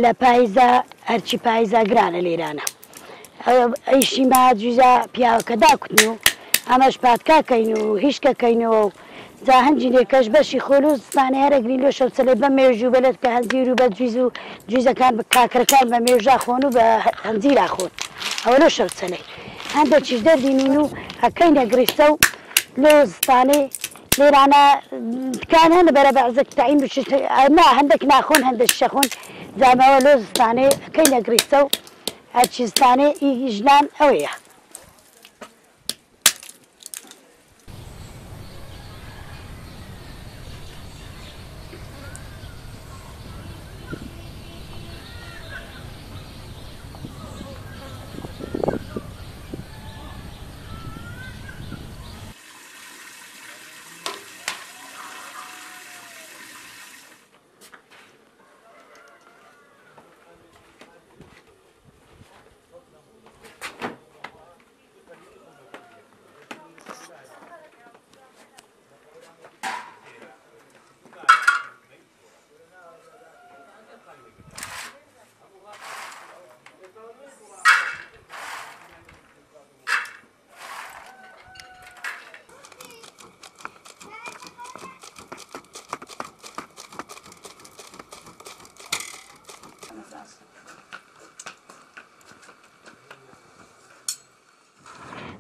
لە پاییزە هەرچی پاییزە گرانە لێرانە ئەیشی ماجوزە پیاوەکە داکوتن و ئەمەش پاتکاکەین و هیچکەکەینەوە و جا هەنجینێکەش بەشی خۆلوزستانی هەرەگرین لۆ شەوچەلێ بە مێژوو بەلێت کە هەنجیر و بە جویز و جویزەکان بە کاکرەکان بە مێژا خۆن و بە هەنجیرا خۆن ئەوە لۆ شەوچەلێ هەندێک چیش دەردینین و ئەکەینە گرستە و لۆزستانێ لێرانە دکان هەن بەرە بەعزەک تاین نا هەندێک ناخۆن هەندێک شەخۆن جامەوە لۆزستانێ ئەکەینە گرستە و هەرچیستانێ ژنان ئەوەیە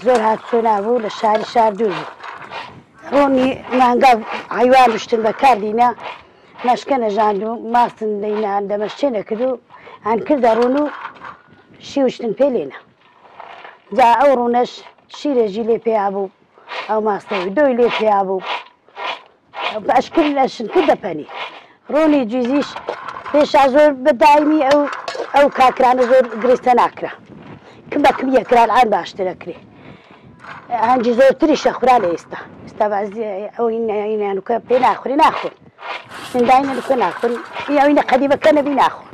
زۆر هاتچۆ نابوو لە شاری شار دوور بوو ڕۆنی مانگا حیوان شتن بەکاردینە مەشکە نەژاند و ماستن دەینان دەمەشتێ نەکرد و هەن کردە ڕۆن و شیوشتن پێ لێنە جا ئەو ڕوونەش شیرێژی لێ پێیا بوو ئەو ماستەوی دۆی لێ پێیا بوو بەشکر لەشن کرد دەپەنی ڕۆنی جویزیش پێشا زۆر بەدایمی ئەو کاکرانە زۆر گرستە ناکرا کم بە کم یەکران ئان باشترەکرێ هەنجی زۆرتری شەخورا لە ئێستا بازی ئەوەی نانوکە پێ ناخوری ناخۆن هێندای نانوکە ناخۆن ئەوینە قەدیمەکە نەبی ناخۆن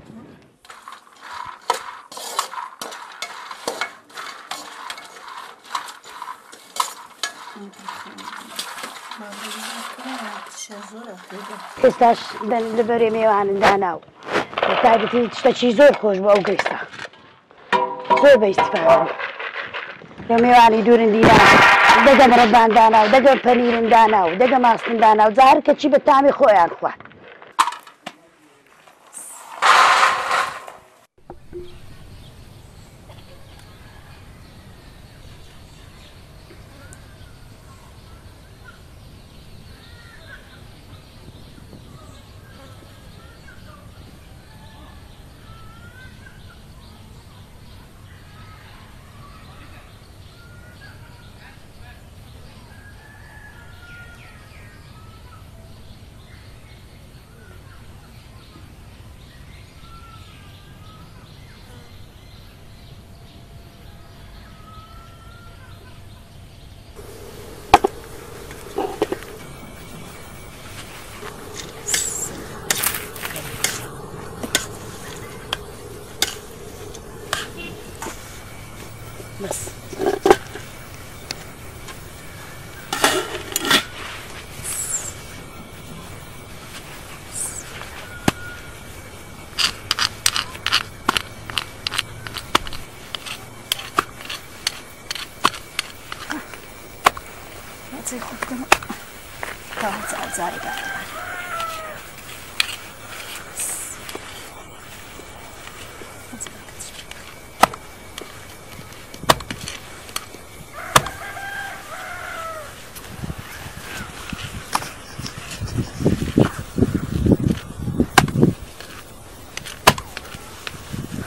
ئێستاش لەبەرێ میوانن داناو بە تایبەتی شتێکی زۆر خۆش بۆ ئەو گرستە زۆر بە ئیستیفادە لە میوانی دوورن دینا دەگە مرەبان داناو دەگە پەنیرن داناو دەگە ماستن داناو جا هەر کەچی بە تامی خۆیان خوارد بس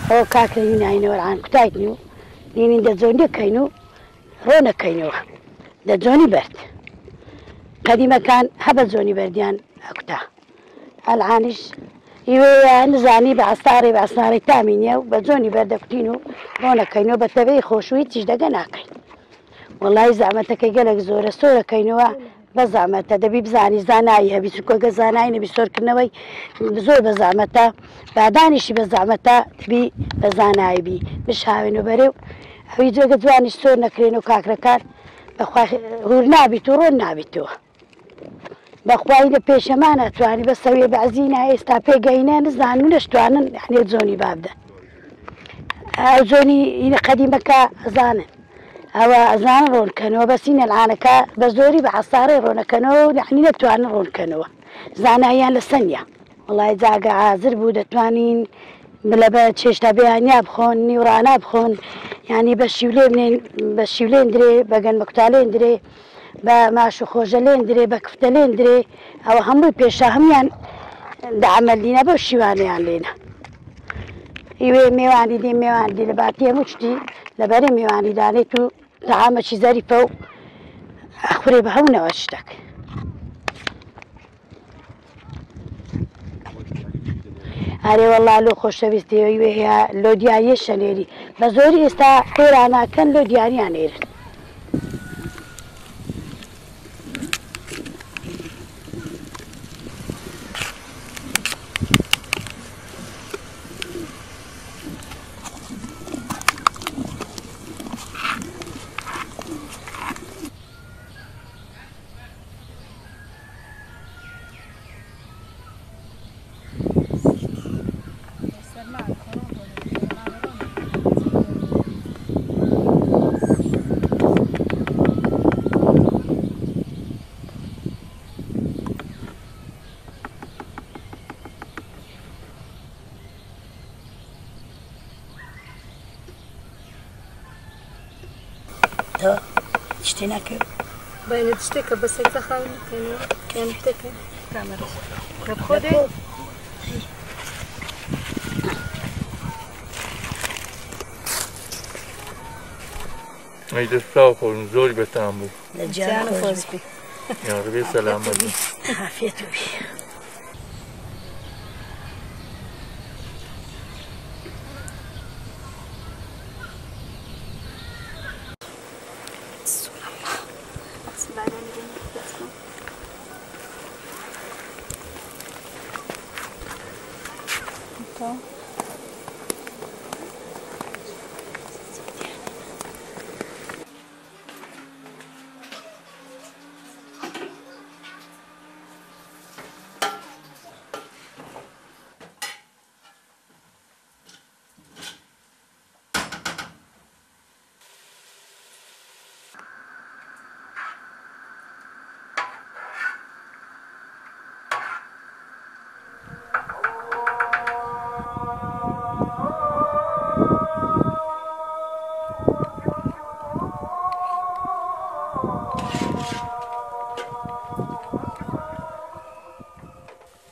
ئەو کاکەی ناینەوەران کوتایتنی و نینین دەجۆنیەکەین و ڕۆنەکەینەوە دەجۆنی بەرد قەدیمەکان هەبە جۆنی بەردیان ئەکوتا ئەلعانیش هیوەیە نزانی بە ئەستارێ بە ئەسنارێک تامینیە و بە جۆنی بەردەکوتین و ڕۆنەکەینەوە بە تەبەی خۆشووی تیش دەگە ناکەین وەڵای زەحمەتەکەی گەلێک زۆرە سۆرەکەینەوە بە زەحمەتە دەبی بزانی زانایی هەبی چونکە گە زانایی نەبی سۆرکردنەوەی زۆر بە زەحمەتە بادانیشی بە زەحمەتە تبی بە زانایی بی بشاوێنە بەرێو ئەوی جۆگە جوانیش سۆر نەکرێن و کاکرەکان بەخوا هور نابیت و ڕۆن نابیتەوە بەخوای لە پێشەمان ناتوانانی بە سەویە بەعزینا ئێستا پێگەینە نزان و نەشتوانن یعنی جۆنی بابدە ئەو جۆنی قەدیمەکە ئەزانن ئەوە ئەزانە ڕۆنکەنەوە بەسینە العانەکە بە زۆری بە عەساڕی ڕۆنەکەنەوە یعنی نەتوانن ڕۆنکەنەوە زانایان لە سەنیا وڵای جاگە حازر بوو دەتوانین لە چێشتا بەیانیا بخۆن نیوڕانا بخۆن یعنی بە شیولێ بنێن بە شیولێن درێ بە گەنمەکوتالێن درێ بە ماش و خۆژەلێن درێ بە کفتەلێن درێ ئەوە هەمووی پێشە هەمیان دەعەمەلینە بەو شیوانەیان لێنە ئیوێ میێوانی دێ میێوانی لە باتی هەموو شتی لەبەرێ میێوانی دانێت و تەعامەکی زەریفە و ئەخورێ بە هەموونەوە شتێک ئارێ وەڵا لۆ خۆشەویستیەوەی وێ هەیە لۆ دیاریە شەلێری بە زۆری ئێستا خێراناکەن لۆ دیاریان ئێرن شتێ ناکەوێت باینە شتێکە بە سەرتا خاوی نکەنەوە یان شتێکە کامەرەش کە بخۆ دێ ئەی دەستاو خۆن زۆری بەتان بوو لە جیان و خۆزبی یاڕبێ سەلامەت بی عافیەت بی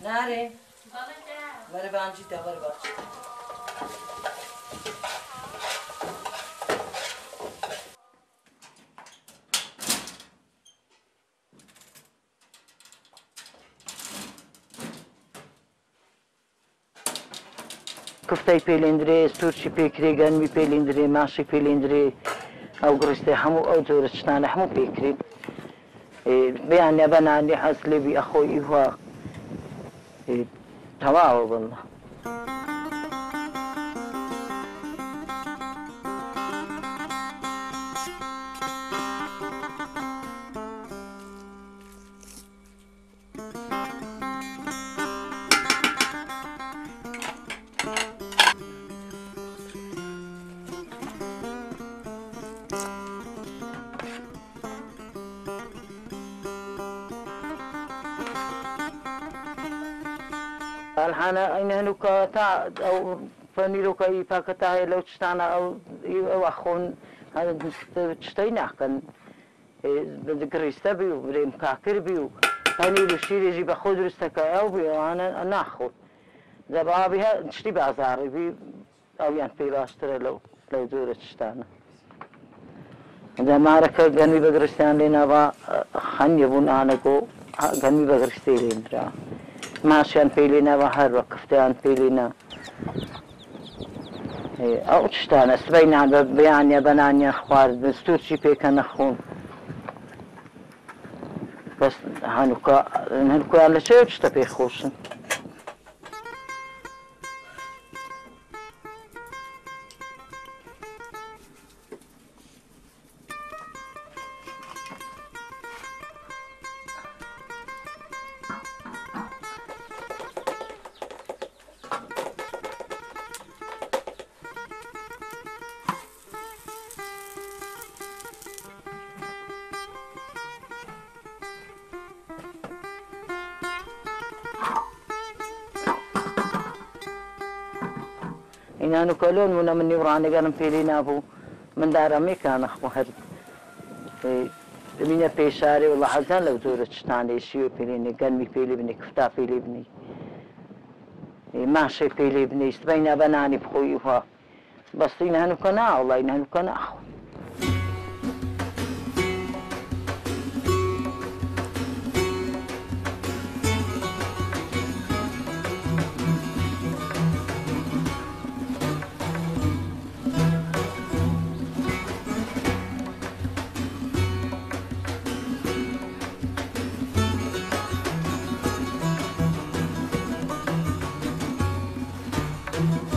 نارێ وەرە بانجیتە وەرە باش کوفتەی پێلێندرێ سوورچی پێکرێ گەرمی پێلێندرێ ماشی پێلێندرێ ئەو گڕستێ هەموو ئەو جۆرە شتانە هەموو پێکرێت بەیانە بەنانی حەز لێبی ئەخۆی ئیوا تەواوە بڵە الحانە ئەینەنوکە تا ئەو فەنیرۆکەی پاکەتا هەیە لەو شتانە ئەوە خۆن شتەی ناکەن گڕیستە بی و برێم کاکر بی و پەنیر و شیرێژی بە خۆ دروستەکە ئەو بی ئەوانە ناخۆن دەبابی شتی بازاڕی بی ئەویان پێی باشترە لەو جۆرە شتانە دەمارەکە گەنمی بەگرستیان لێ ناوە خەنیە بوون ئانەکۆ گەنمی بەگرستی لێنرا ماشیان پێی لێ ناوە هەر وە کفتیان پێی لێنا ئەو شتانە سبەینان بە بەیانە بەنانیان خواردن ستورچی پێکە نەخۆن بەس هەنووکیان لە چێ شتە پێی خۆشن إنه كلون من يوراني قالن فيلينا أبو من دارمي كان أخو هر من بيشاري والله حزن لو زورت شتاني شيو فيليني قلمي فيلي بني كفتا فيلي بني ماشي فيلي بني استبينا بناني بخويها بس إنه كنا والله إنه كنا أخو Thank you.